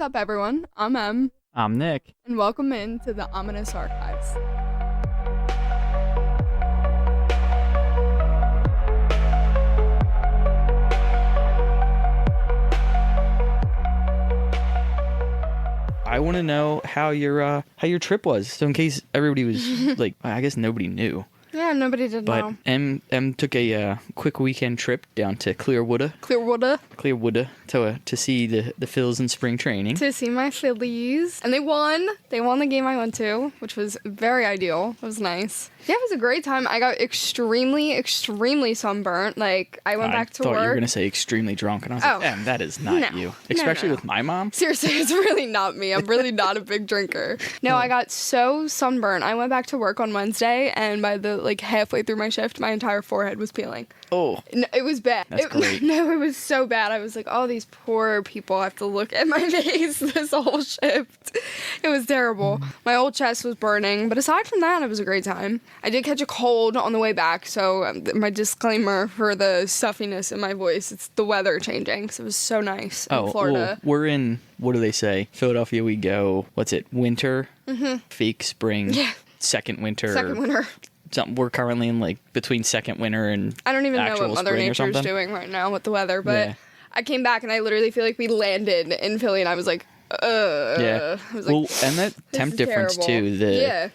What's up, everyone? I'm Em. I'm Nick. And welcome into the Ominous Archives. I want to know how your trip was. So in case everybody was like, I guess nobody knew. Yeah, nobody did But know. Em took a quick weekend trip down to Clearwood to see the Phils in spring training. To see my Phillies. And they won. They won the game I went to, which was very ideal. It was nice. Yeah, it was a great time. I got extremely sunburnt. Like, I went back to work. I thought you were going to say extremely drunk. And I was like, Em, that is not you. Especially with my mom. Seriously, it's really not me. I'm really not a big drinker. No, I got so sunburnt. I went back to work on Wednesday, and by the halfway through my shift, my entire forehead was peeling. Oh. No, it was bad. That's great. No, it was so bad. I was like, oh, these poor people have to look at my face this whole shift. It was terrible. My whole chest was burning. But aside from that, it was a great time. I did catch a cold on the way back, so my disclaimer for the stuffiness in my voice, it's the weather changing, because it was so nice in Florida. Well, we're in, what do they say? Philadelphia, we go, what's it, winter, fake spring, second winter. We're currently in between second winter and I don't even know what Mother Nature's doing right now with the weather, but I came back and I literally feel like we landed in Philly and I was like, yeah. I was like, well, and that temp difference terrible. Too.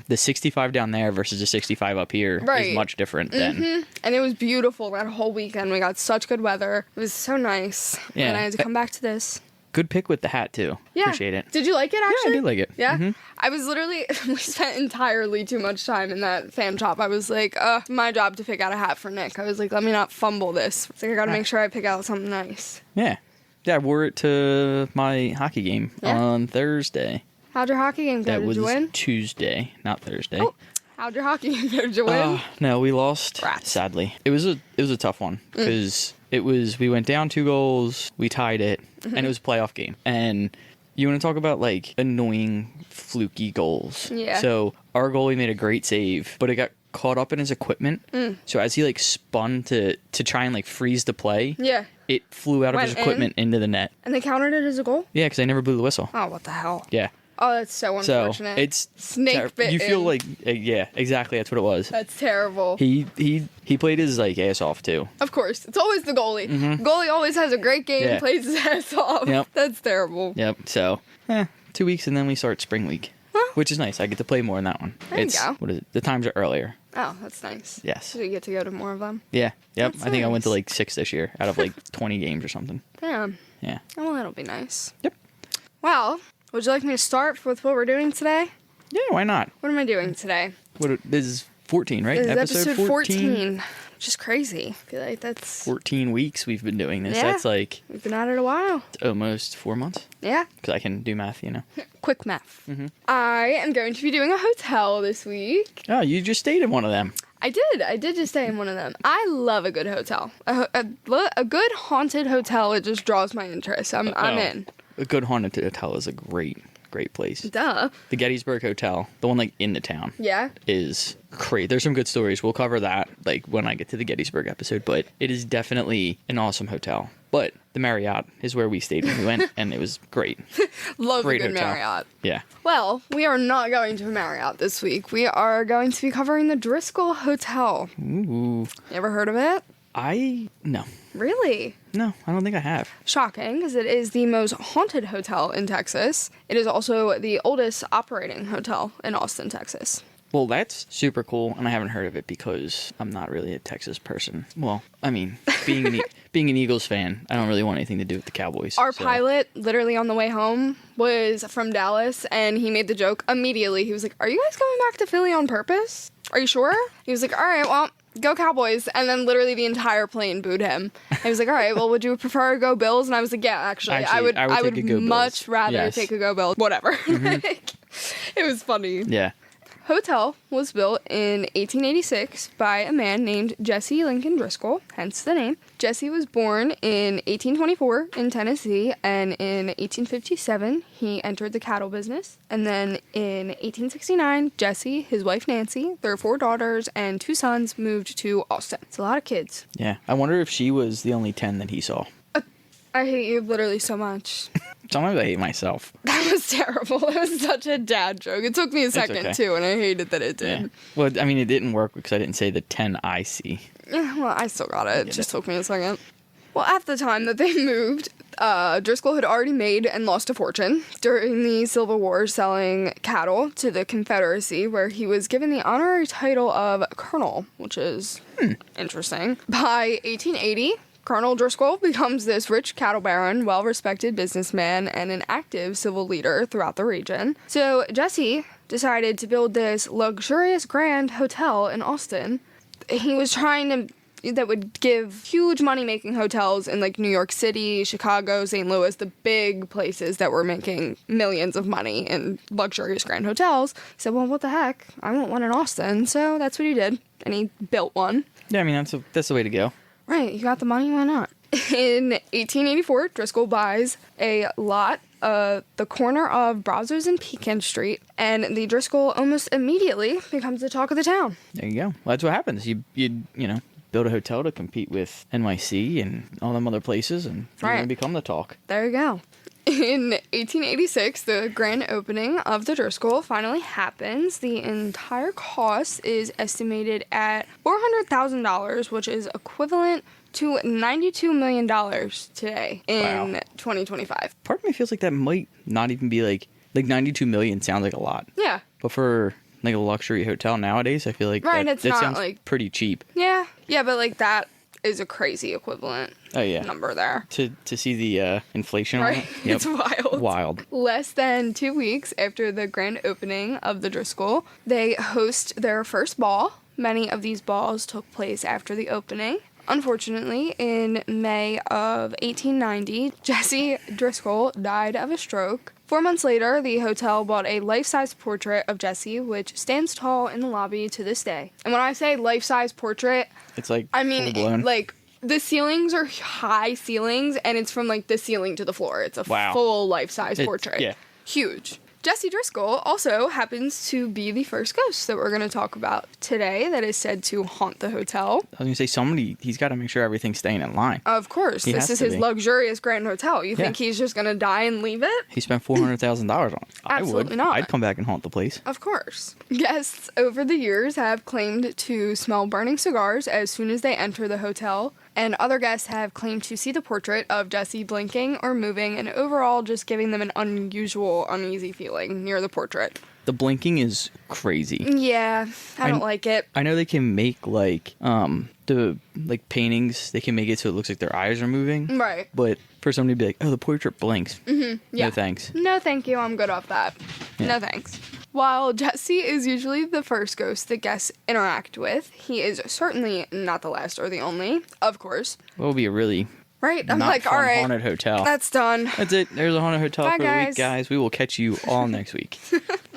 The 65 down there versus the 65 up here is much different then. And it was beautiful that whole weekend. We got such good weather. It was so nice. Yeah. And I had to come back to this. Good pick with the hat too. Yeah. Appreciate it. Did you like it actually? Yeah, I did like it. Yeah. I was literally, we spent entirely too much time in that fan shop. I was like, my job to pick out a hat for Nick. I was like, let me not fumble this. It's like, I gotta make sure I pick out something nice. Yeah. Yeah, I wore it to my hockey game on Thursday. How'd your hockey game go? Did you win? That was Tuesday, not Thursday. Oh, how'd your hockey game go? Did you win? No, we lost. Rats. Sadly, it was a tough one because we went down 2 goals, we tied it, and it was a playoff game. And you want to talk about annoying, fluky goals? Yeah. So our goalie made a great save, but it got caught up in his equipment. So as he spun to try and freeze the play, it flew out of his equipment into the net. And they counted it as a goal? Yeah, because they never blew the whistle. Oh, what the hell? Yeah. Oh, that's so unfortunate. So it's snake bitten. You feel yeah, exactly. That's what it was. That's terrible. He played his ass off too. Of course, it's always the goalie. Goalie always has a great game, plays his ass off. Yep. That's terrible. Yep. So 2 weeks and then we start spring week, which is nice. I get to play more in that one. There you go. What is it? The times are earlier. Oh, that's nice. Yes. So you get to go to more of them. Yeah. Yep. That's I think I went to nice. 6 this year out of 20 games or something. Damn. Yeah. Oh, well, that'll be nice. Yep. Well, would you like me to start with what we're doing today? Yeah. Why not? What am I doing today? This is 14, right? This is episode 14. Which is crazy. I feel like that's 14 weeks we've been doing this. Yeah. That's we've been at it a while. almost 4 months. Yeah. Because I can do math, Quick math. I am going to be doing a hotel this week. Oh, you just stayed in one of them. I did just stay in one of them. I love a good hotel. A good haunted hotel, it just draws my interest. I'm in. A good haunted hotel is a great place. Duh. The Gettysburg Hotel, the one in the town. Yeah. Is great. There's some good stories. We'll cover that when I get to the Gettysburg episode, but it is definitely an awesome hotel. But the Marriott is where we stayed when we went, and it was great. Love great a good hotel. Marriott. Yeah. Well, we are not going to a Marriott this week. We are going to be covering the Driskill Hotel. Ooh. You ever heard of it? No. Really? No, I don't think I have. Shocking, because it is the most haunted hotel in Texas. It is also the oldest operating hotel in Austin, Texas. Well, that's super cool, and I haven't heard of it because I'm not really a Texas person. Well, I mean, being an Eagles fan, I don't really want anything to do with the Cowboys. Our pilot, literally on the way home, was from Dallas, and he made the joke immediately. He was like, "Are you guys going back to Philly on purpose? Are you sure?" He was like, "All right, well, go Cowboys." And then literally the entire plane booed him. He was like, "All right, well, would you prefer go Bills?" And I was like, "Yeah, actually I would take a go much Bills. rather take a go Bills." Whatever. It was funny. Yeah. Hotel was built in 1886 by a man named Jesse Lincoln Driskill, hence the name. Jesse was born in 1824 in Tennessee, and in 1857 he entered the cattle business. And then in 1869, Jesse, his wife Nancy, their 4 daughters, and 2 sons moved to Austin. It's a lot of kids. Yeah. I wonder if she was the only 10 that he saw. I hate you literally so much. Sometimes I hate myself. That was terrible. It was such a dad joke. It took me a second, too, and I hated that it did. Yeah. Well, I mean, it didn't work because I didn't say the 10 I see. Yeah, well, I still got it. It just took me a second. Well, at the time that they moved, Driskill had already made and lost a fortune during the Civil War selling cattle to the Confederacy, where he was given the honorary title of Colonel, which is interesting. By 1880, Colonel Driskill becomes this rich cattle baron, well-respected businessman, and an active civil leader throughout the region. So Jesse decided to build this luxurious grand hotel in Austin. He was trying to that would give huge money-making hotels in, like, New York City, Chicago, St. Louis, the big places that were making millions of money in luxurious grand hotels. He said, well, what the heck? I want one in Austin. So that's what he did, and he built one. Yeah, I mean, that's the way to go. Right, you got the money, why not? In 1884, Driskill buys a lot the corner of Brazos and Pecan Street, and the Driskill almost immediately becomes the talk of the town. There you go. Well, that's what happens. You know, build a hotel to compete with NYC and all them other places, and you're going to become the talk. There you go. In 1886, the grand opening of the Driskill finally happens. The entire cost is estimated at $400,000, which is equivalent to $92 million today in 2025. Part of me feels like that might not even be like 92 million sounds like a lot. Yeah. But for like a luxury hotel nowadays, I feel like it's that not sounds like pretty cheap. Yeah, but like that is a crazy equivalent number there. To see the inflation right? on it. Yep. It's wild. Wild. Less than 2 weeks after the grand opening of the Driskill, they host their first ball. Many of these balls took place after the opening. Unfortunately, in May of 1890, Jesse Driskill died of a stroke. 4 months later, the hotel bought a life-size portrait of Jesse, which stands tall in the lobby to this day. And when I say life-size portrait, it's like I mean, like, the ceilings are high ceilings, and it's from, like, the ceiling to the floor. It's a full life-size portrait. Yeah. Huge. Jesse Driskill also happens to be the first ghost that we're going to talk about today that is said to haunt the hotel. I was going to say, he's got to make sure everything's staying in line. Of course. This is his luxurious grand hotel. You think he's just going to die and leave it? He spent $400,000 on it. Absolutely not. I'd come back and haunt the place. Of course. Guests over the years have claimed to smell burning cigars as soon as they enter the hotel. And other guests have claimed to see the portrait of Jesse blinking or moving, and overall just giving them an unusual, uneasy feeling near the portrait. The blinking is crazy. Yeah, I don't like it. I know they can make the paintings. They can make it so it looks like their eyes are moving. Right. But for somebody to be like, "Oh, the portrait blinks." Mm-hmm. Yeah. No thanks. No, thank you. I'm good off that. Yeah. No thanks. While Jesse is usually the first ghost that guests interact with, he is certainly not the last or the only, of course. It will be a really right. I'm like, all right, haunted hotel. That's done. That's it. There's a haunted hotel Bye, for the week, guys. We will catch you all next week.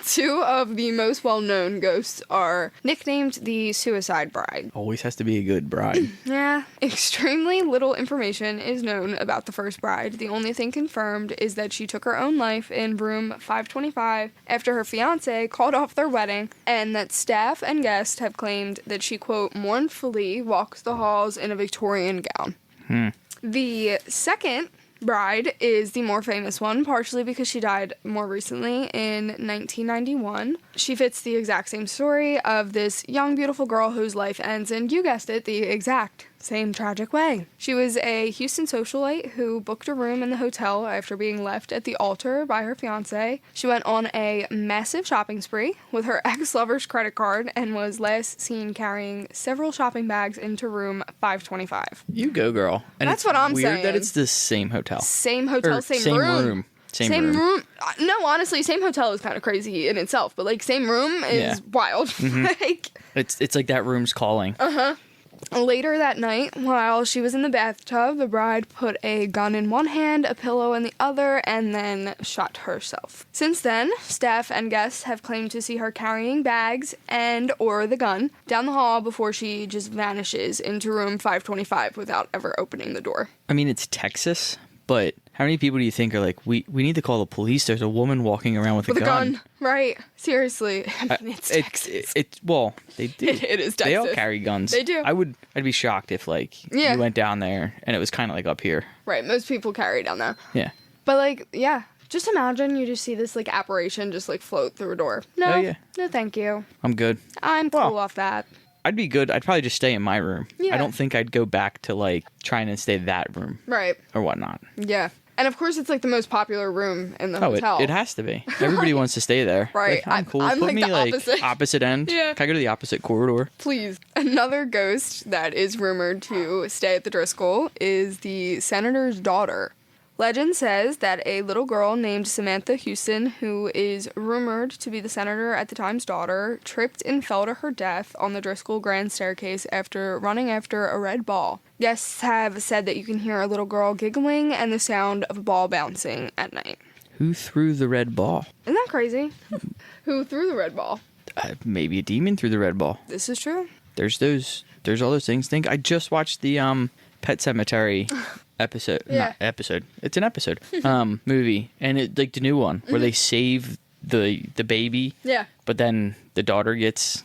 Two of the most well-known ghosts are nicknamed the Suicide Bride. Always has to be a good bride. Yeah. Extremely little information is known about the first bride. The only thing confirmed is that she took her own life in room 525 after her fiancé called off their wedding, and that staff and guests have claimed that she, quote, mournfully walks the halls in a Victorian gown. The second bride is the more famous one, partially because she died more recently in 1991. She fits the exact same story of this young, beautiful girl whose life ends in, you guessed it, the exact same tragic way. She was a Houston socialite who booked a room in the hotel after being left at the altar by her fiancé. She went on a massive shopping spree with her ex-lover's credit card and was last seen carrying several shopping bags into room 525. You go, girl. And that's what I'm saying. Weird that it's the same hotel. Same hotel, same room. Same room. No, honestly, same hotel is kind of crazy in itself, but like same room is wild. Mm-hmm. It's like that room's calling. Uh-huh. Later that night, while she was in the bathtub, the bride put a gun in one hand, a pillow in the other, and then shot herself. Since then, staff and guests have claimed to see her carrying bags and or the gun down the hall before she just vanishes into room 525 without ever opening the door. I mean, it's Texas, but how many people do you think are like, we need to call the police? There's a woman walking around with a gun. Right. Seriously. I mean, it's Texas. Well, they do. It is Texas. They all carry guns. They do. I'd be shocked if, you went down there and it was kind of like up here. Right. Most people carry down there. Yeah. But, like, yeah. Just imagine you just see this, like, apparition just, like, float through a door. No. Oh, yeah. No, thank you. I'm good. I'm cool off that. I'd be good. I'd probably just stay in my room. Yeah. I don't think I'd go back to, like, trying to stay in that room. Right. Or whatnot. Yeah. And, of course, it's, like, the most popular room in the hotel. It has to be. Everybody wants to stay there. Right. Like, I'm cool. I'm Put like me, the like, opposite. opposite end. Yeah. Can I go to the opposite corridor? Please. Another ghost that is rumored to stay at the Driskill is the senator's daughter. Legend says that a little girl named Samantha Houston, who is rumored to be the senator at the time's daughter, tripped and fell to her death on the Driskill Grand Staircase after running after a red ball. Guests have said that you can hear a little girl giggling and the sound of a ball bouncing at night. Who threw the red ball? Isn't that crazy? Who threw the red ball? Maybe a demon threw the red ball. This is true. There's all those things. I just watched the Pet Cemetery episode. Yeah. Not episode. It's an episode. Movie. And it, like, the new one where they save the baby. Yeah. But then the daughter gets,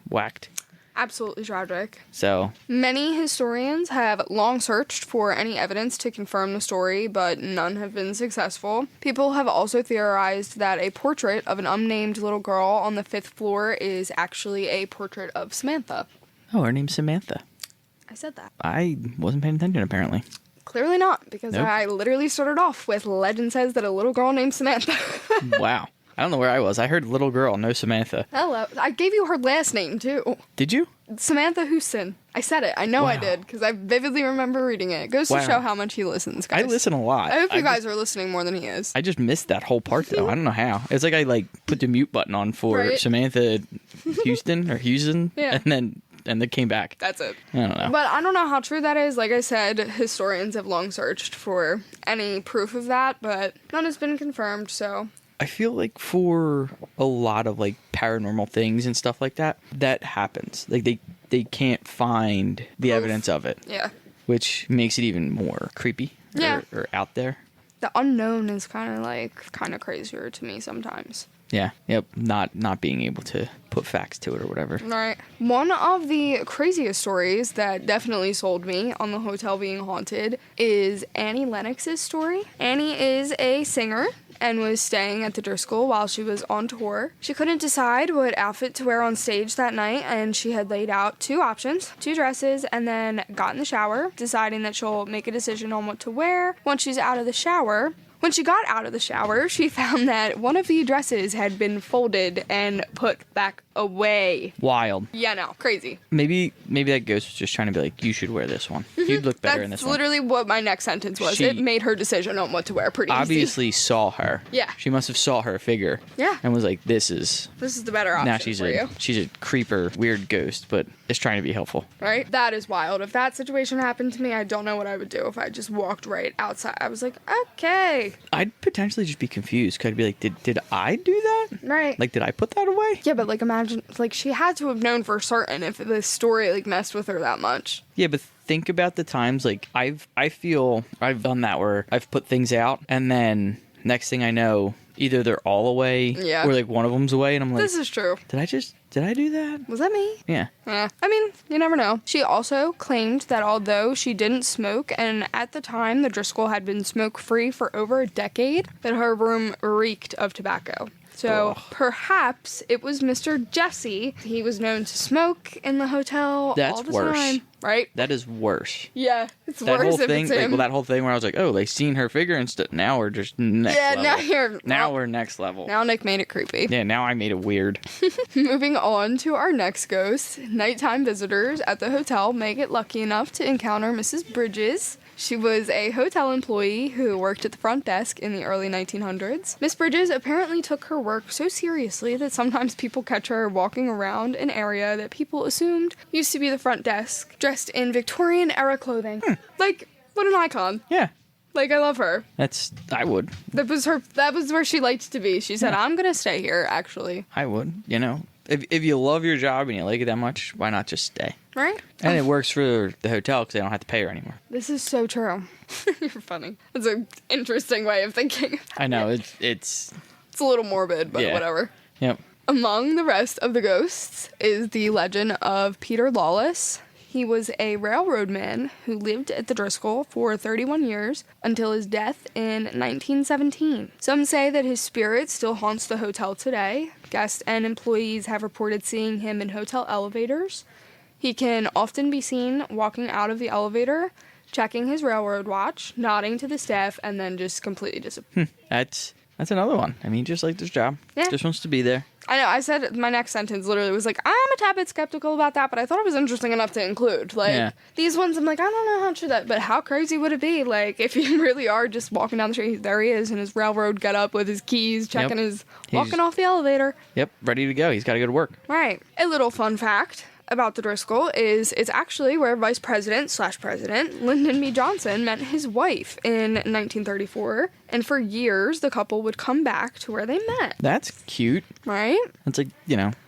whacked. Absolutely tragic. So Many historians have long searched for any evidence to confirm the story, but none have been successful. People have also theorized that a portrait of an unnamed little girl on the 5th floor is actually a portrait of Samantha. Oh, her name's Samantha. I said that. I wasn't paying attention, apparently. Clearly not, because Nope. I literally started off with legend says that a little girl named Samantha. Wow. I don't know where I was. I heard little girl, no Samantha. Hello. I gave you her last name, too. Did you? Samantha Houston. I said it. I know I Wow. did, because I vividly remember reading it. It goes to Wow. show how much he listens, guys. I listen a lot. I hope you guys are listening more than he is. I just missed that whole part, though. I don't know how. It's like I, put the mute button on for Right. Samantha Houston, Yeah. and then came back. That's it. I don't know. But I don't know how true that is. Like I said, historians have long searched for any proof of that, but none has been confirmed, so... I feel like for a lot of, paranormal things and stuff like that, that happens. Like, they can't find the Proof. evidence of it, Yeah. which makes it even more creepy Yeah. or out there. The unknown is kind of crazier to me sometimes. Yeah. Yep. Not being able to put facts to it or whatever. Right. One of the craziest stories that definitely sold me on the hotel being haunted is Annie Lennox's story. Annie is a singer and was staying at the Driskill while she was on tour. She couldn't decide what outfit to wear on stage that night, and she had laid out 2 options, 2 dresses, and then got in the shower, deciding that she'll make a decision on what to wear once she's out of the shower. When she got out of the shower, she found that one of the dresses had been folded and put back away. Wild. Yeah, no, crazy. Maybe that ghost was just trying to be like, you should wear this one. You'd look better in this That's one. literally what my next sentence was. She It made her decision on what to wear pretty Obviously saw her. Yeah. She must have saw her figure. Yeah. And was like, this is... easy. This is the better option Now she's for you, she's a creeper, weird ghost, but is trying to be helpful. right? That is wild. If that situation happened to me, I don't know what I would do if I just walked right outside. I was like, okay. I'd potentially just be confused. Could I be like, did I do that? Right. Like, did I put that away? Yeah, but imagine, she had to have known for certain if this story, messed with her that much. Yeah, but think about the times, I feel I've done that where I've put things out and then next thing I know, either they're all away Yeah. or one of them's away and I'm like, This is true. did I do that? Was that me? Yeah. Yeah. I mean, you never know. She also claimed that although she didn't smoke, and at the time the Driskill had been smoke-free for over a decade, that her room reeked of tobacco. So Ugh. perhaps it was Mr. Jesse. He was known to smoke in the hotel That's all the worse. time. Right? That is worse. Yeah. It's That worse whole if thing, it's him. that whole thing where I was like, oh, they seen her figure and stuff. Now we're just next level. Now we're next level. Now Nick made it creepy. Yeah, now I made it weird. Moving on to our next ghost, nighttime visitors at the hotel may get lucky enough to encounter Mrs. Bridges. She was a hotel employee who worked at the front desk in the early 1900s. Miss Bridges apparently took her work so seriously that sometimes people catch her walking around an area that people assumed used to be the front desk, dressed in Victorian-era clothing. What an icon. Yeah. I love her. I would. That was where she liked to be. She said, I'm gonna stay here, actually. I would, If you love your job and you like it that much, why not just stay? Right? And it works for the hotel because they don't have to pay her anymore. This is so true. You're funny. It's an interesting way of thinking. I know, it's... It's a little morbid, but Yeah. whatever. Yep. Among the rest of the ghosts is the legend of Peter Lawless. He was a railroad man who lived at the Driskill for 31 years until his death in 1917. Some say that his spirit still haunts the hotel today. Guests and employees have reported seeing him in hotel elevators. He can often be seen walking out of the elevator, checking his railroad watch, nodding to the staff, and then just completely disappearing. That's another one. I mean, he just liked his job. Yeah. Just wants to be there. I know. I said my next sentence literally was like, I'm a tad bit skeptical about that, but I thought it was interesting enough to include. Like, these ones, I'm like, I don't know how true that, but how crazy would it be? Like, if you really are just walking down the street, there he is in his railroad getup with his keys, checking walking off the elevator. Yep, ready to go. He's got to go to work. Right. A little fun fact about the Driskill is it's actually where Vice President / President Lyndon B. Johnson met his wife in 1934, and for years the couple would come back to where they met. That's cute. Right? It's like,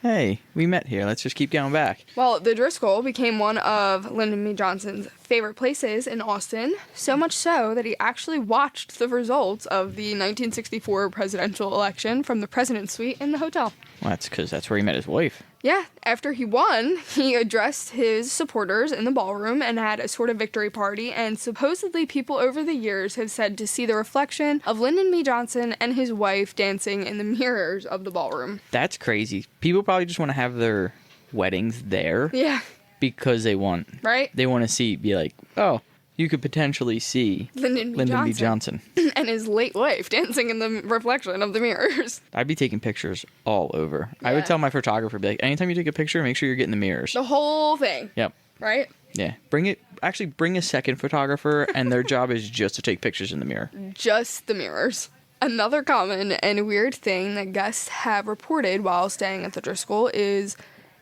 hey, we met here. Let's just keep going back. Well, the Driskill became one of Lyndon B. Johnson's favorite places in Austin, so much so that he actually watched the results of the 1964 presidential election from the president's suite in the hotel. Well, that's because that's where he met his wife. Yeah, after he won, he addressed his supporters in the ballroom and had a sort of victory party, and supposedly people over the years have said to see the reflection of Lyndon B. Johnson and his wife dancing in the mirrors of the ballroom. That's crazy. People probably just want to have their weddings there. Yeah. Because they want. Right? They want to be like, oh, you could potentially see Lyndon B. Johnson. And his late wife dancing in the reflection of the mirrors. I'd be taking pictures all over. Yeah. I would tell my photographer, be like, anytime you take a picture, make sure you're getting the mirrors. The whole thing. Yep. Right? Yeah. Bring a second photographer, and their job is just to take pictures in the mirror. Just the mirrors. Another common and weird thing that guests have reported while staying at the Driskill is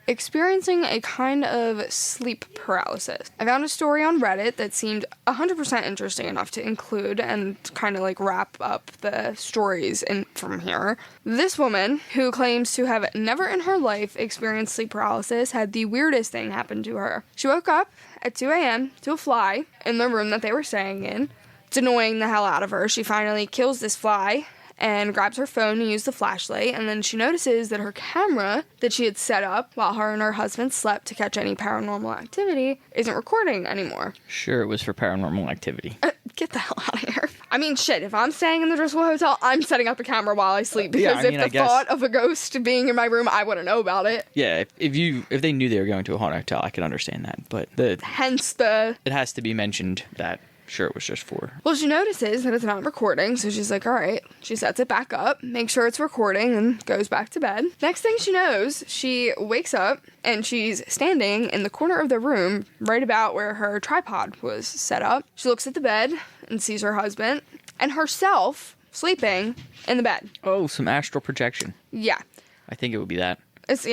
experiencing a kind of sleep paralysis. I found a story on Reddit that seemed 100% interesting enough to include and kind of like wrap up the stories from here. This woman, who claims to have never in her life experienced sleep paralysis, had the weirdest thing happen to her. She woke up at 2 a.m. to a fly in the room that they were staying in. It's annoying the hell out of her. She finally kills this fly and grabs her phone to use the flashlight, and then she notices that her camera that she had set up while her and her husband slept to catch any paranormal activity isn't recording anymore. Sure, it was for paranormal activity. Get the hell out of here. I mean, shit, if I'm staying in the Driskill Hotel, I'm setting up the camera while I sleep, because if the thought of a ghost being in my room, I wouldn't know about it. Yeah, if they knew they were going to a haunted hotel, I could understand that, but it has to be mentioned that sure it was just for. Well, she notices that it's not recording, so she's like, all right. She sets it back up, makes sure it's recording, and goes back to bed. Next thing she knows, she wakes up and she's standing in the corner of the room right about where her tripod was set up. She looks at the bed and sees her husband and herself sleeping in the bed. Oh, some astral projection. Yeah. I think it would be that. It's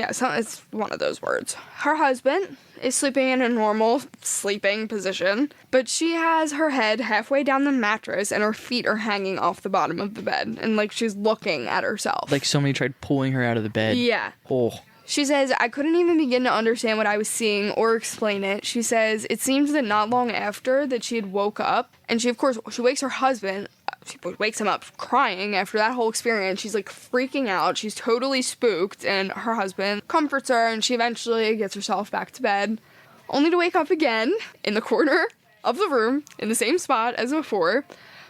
one of those words. Her husband is sleeping in a normal sleeping position, but she has her head halfway down the mattress and her feet are hanging off the bottom of the bed, and like she's looking at herself. Like somebody tried pulling her out of the bed. Yeah. Oh. She says, I couldn't even begin to understand what I was seeing or explain it. She says, it seems that not long after that she had woke up, and she wakes her husband, she wakes him up crying after that whole experience. She's like freaking out. She's totally spooked, and her husband comforts her, and she eventually gets herself back to bed, only to wake up again in the corner of the room in the same spot as before,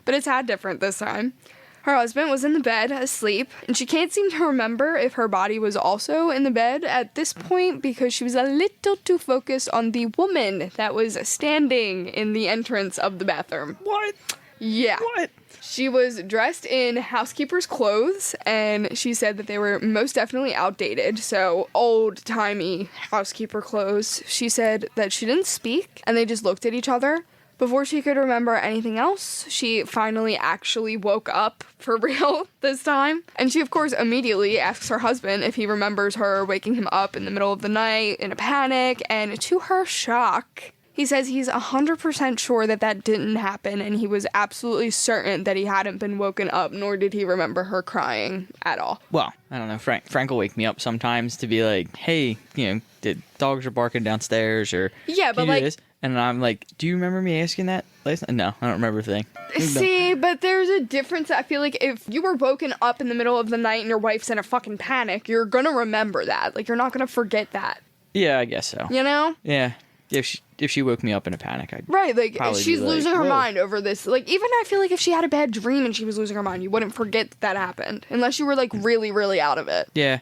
but it's had different this time. Her husband was in the bed asleep, and she can't seem to remember if her body was also in the bed at this point because she was a little too focused on the woman that was standing in the entrance of the bathroom. What? Yeah. What? She was dressed in housekeeper's clothes, and she said that they were most definitely outdated, so old-timey housekeeper clothes. She said that she didn't speak, and they just looked at each other. Before she could remember anything else, she finally actually woke up for real this time. And she, of course, immediately asks her husband if he remembers her waking him up in the middle of the night in a panic. And to her shock, he says he's 100% sure that didn't happen. And he was absolutely certain that he hadn't been woken up, nor did he remember her crying at all. Well, I don't know. Frank will wake me up sometimes to be like, hey, the dogs are barking downstairs, or yeah, but like. This? And I'm like, do you remember me asking that last night? No, I don't remember a thing. See, but there's a difference. I feel like if you were woken up in the middle of the night and your wife's in a fucking panic, you're gonna remember that. Like, you're not gonna forget that. Yeah, I guess so. You know? Yeah. Yeah, if she woke me up in a panic, I'd right, like, probably she's be like, losing her "Whoa." mind over this. Like, even I feel like if she had a bad dream and she was losing her mind, you wouldn't forget that happened. Unless you were, like, really, really out of it. Yeah.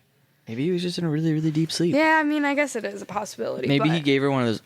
Maybe he was just in a really, really deep sleep. Yeah, I mean, I guess it is a possibility. Maybe but... he gave her one of those,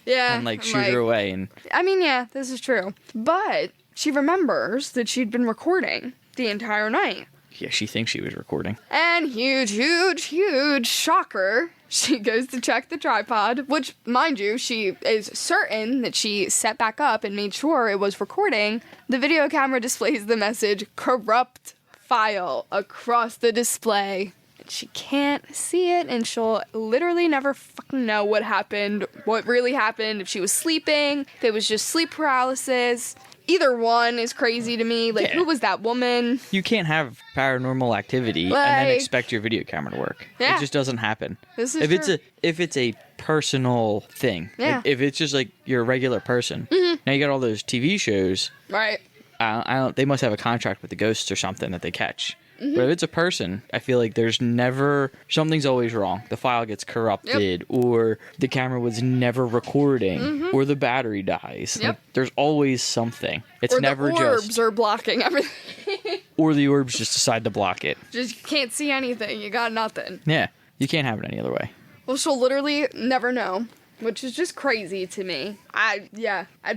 yeah, and, like, shoot her away. And I mean, yeah, this is true. But she remembers that she'd been recording the entire night. yeah, she thinks she was recording. And huge shocker, she goes to check the tripod, which, mind you, she is certain that she set back up and made sure it was recording. The video camera displays the message, corrupt file, across the display. She can't see it, and she'll literally never fucking know what happened, what really happened, if she was sleeping, if it was just sleep paralysis. Either one is crazy to me. Like, who was that woman? You can't have paranormal activity and then expect your video camera to work. Yeah. It just doesn't happen. This is true. If it's a personal thing, yeah. if it's just like you're a regular person, now you got all those TV shows. Right. I don't. They must have a contract with the ghosts or something that they catch. But if it's a person, I feel like something's always wrong. The file gets corrupted, or the camera was never recording, or the battery dies. Yep. Like, there's always something. It's or never the orbs are blocking everything. or the orbs just decide to block it. Just can't see anything. You got nothing. Yeah, you can't have it any other way. Well, she'll literally never know, which is just crazy to me. I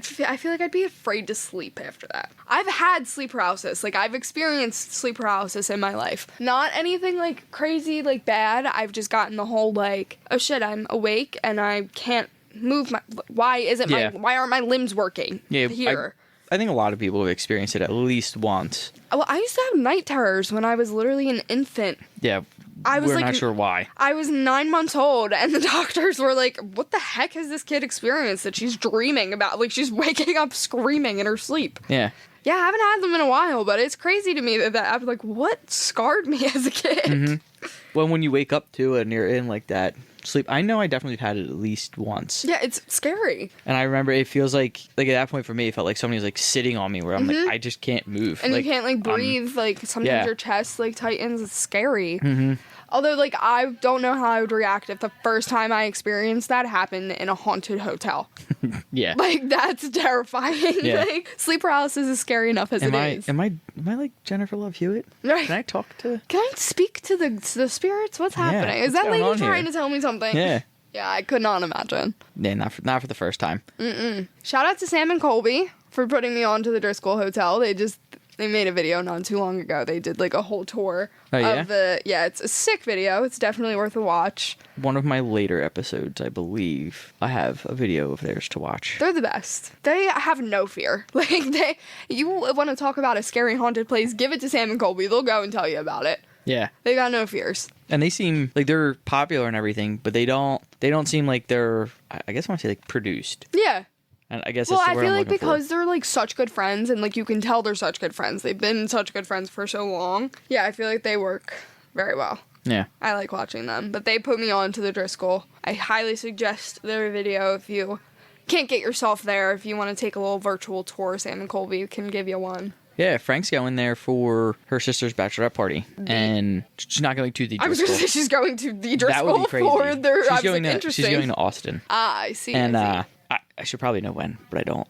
feel like I'd be afraid to sleep after that. I've had sleep paralysis. Like, I've experienced sleep paralysis in my life. Not anything, like, crazy, like, bad. I've just gotten the whole, like, oh shit, I'm awake and I can't move my... Why aren't my limbs working here? I think a lot of people have experienced it at least once. Well, I used to have night terrors when I was literally an infant. Yeah, we're not sure why. I was 9 months old, and the doctors were like, what the heck has this kid experienced that she's dreaming about? Like, she's waking up screaming in her sleep. Yeah. Yeah, I haven't had them in a while, but it's crazy to me that I'm like, what scarred me as a kid? Mm-hmm. Well, when you wake up to it and you're in, like, that sleep, I know I definitely had it at least once. Yeah, it's scary. And I remember it feels like at that point for me, it felt like somebody was, like, sitting on me where I'm like, I just can't move. And like, you can't, like, breathe. Like, sometimes your chest, like, tightens. It's scary. Mm-hmm. Although, like, I don't know how I would react if the first time I experienced that happened in a haunted hotel. Yeah. Like, that's terrifying. Yeah. Like, sleep paralysis is scary enough as it is. Am I like Jennifer Love Hewitt? Right. Can I talk to... Can I speak to the spirits? What's happening? Is that lady trying to tell me something? Yeah. Yeah, I could not imagine. Yeah, not for the first time. Shout out to Sam and Colby for putting me on to the Driskill Hotel. They made a video not too long ago. They did, like, a whole tour of the... Yeah, it's a sick video. It's definitely worth a watch. One of my later episodes, I believe, I have a video of theirs to watch. They're the best. They have no fear. Like, you want to talk about a scary haunted place, give it to Sam and Colby. They'll go and tell you about it. Yeah. They got no fears. And they seem like they're popular and everything, but they don't seem like they're, I guess I want to say, like, produced. Yeah. And I guess well, that's I the word feel I'm like looking because for. they're, like, such good friends, and, like, you can tell they're such good friends. They've been such good friends for so long. Yeah, I feel like they work very well. Yeah. I like watching them. But they put me on to the Driskill. I highly suggest their video if you can't get yourself there. If you want to take a little virtual tour, Sam and Colby can give you one. Yeah, Frank's going there for her sister's bachelorette party, and she's not going to the Driskill. I was going to say she's going to the Driskill that would be crazy. for their... She's going to Austin. Ah, I see. And I I should probably know when, but I don't.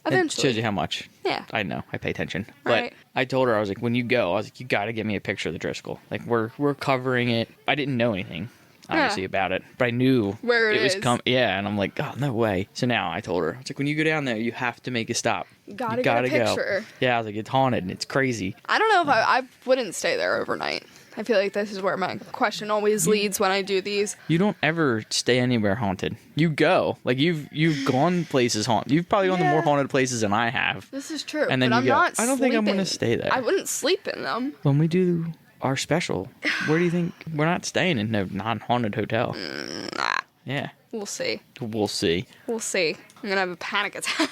Eventually. It shows you how much. Yeah. I know. I pay attention. Right. But I told her, I was like, when you go, I was like, you got to get me a picture of the Driskill. Like, we're covering it. I didn't know anything, obviously, about it, but I knew where it was is. Yeah, and I'm like, oh, no way. So now I told her, I was like, when you go down there, you have to make a stop. You gotta get a picture. Go. Yeah, I was like, it's haunted and it's crazy. I don't know if I wouldn't stay there overnight. I feel like this is where my question always leads when I do these. You don't ever stay anywhere haunted. You go. Like, you've gone places haunted. You've probably gone to more haunted places than I have. This is true. And then but you I'm go, not I don't think I'm going to stay there. I wouldn't sleep in them. When we do our special, where do you think? We're not staying in no non-haunted hotel. Nah. Yeah. We'll see. We'll see. We'll see. I'm going to have a panic attack.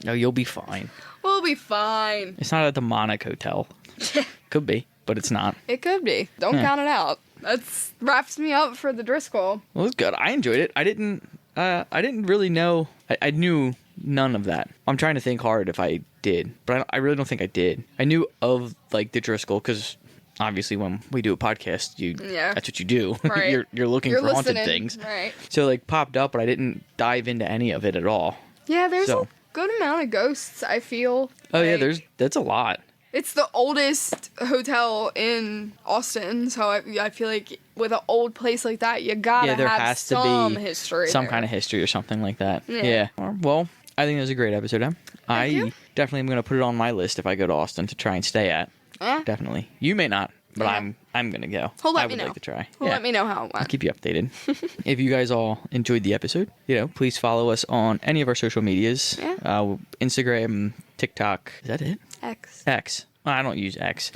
No, you'll be fine. We'll be fine. It's not a demonic hotel. Could be, but it's not. It could be. Don't count it out. That's wraps me up for the Driskill. Well, it was good. I enjoyed it. I didn't really know. I knew none of that. I'm trying to think hard if I did, but I really don't think I did. I knew of, like, the Driskill because obviously when we do a podcast, that's what you do. Right. You're looking for haunted things. Right. So like popped up, but I didn't dive into any of it at all. Yeah, there's a good amount of ghosts, I feel. Oh yeah, that's a lot. It's the oldest hotel in Austin, so I feel like with an old place like that, you gotta have some history. Some kind of history or something like that. Yeah. Well, I think it was a great episode, Em. I definitely am going to put it on my list if I go to Austin to try and stay at. Yeah. Definitely. You may not, but I'm going to go. Let me know. I would like to try. Let me know how it went. I'll keep you updated. If you guys all enjoyed the episode, please follow us on any of our social medias. Yeah. Instagram, TikTok. Is that it? X. Well, I don't use X.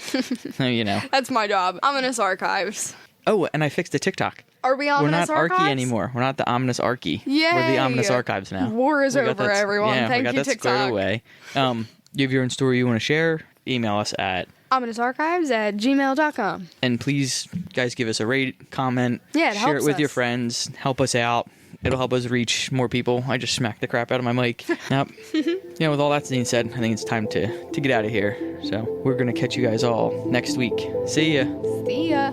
That's my job. Ominous Archives. Oh, and I fixed the TikTok. Are we Ominous Archives? We're not Archie anymore. We're not the Ominous Archie. Yay. We're the Ominous Archives now. War is over, everyone. Thank you, TikTok. Squared away. You have your own story you want to share? Email us at ominousarchives@gmail.com. And please, guys, give us a rate, comment, share it with your friends, help us out. It'll help us reach more people. I just smacked the crap out of my mic. Yep. With all that being said, I think it's time to get out of here. So we're going to catch you guys all next week. See ya. See ya.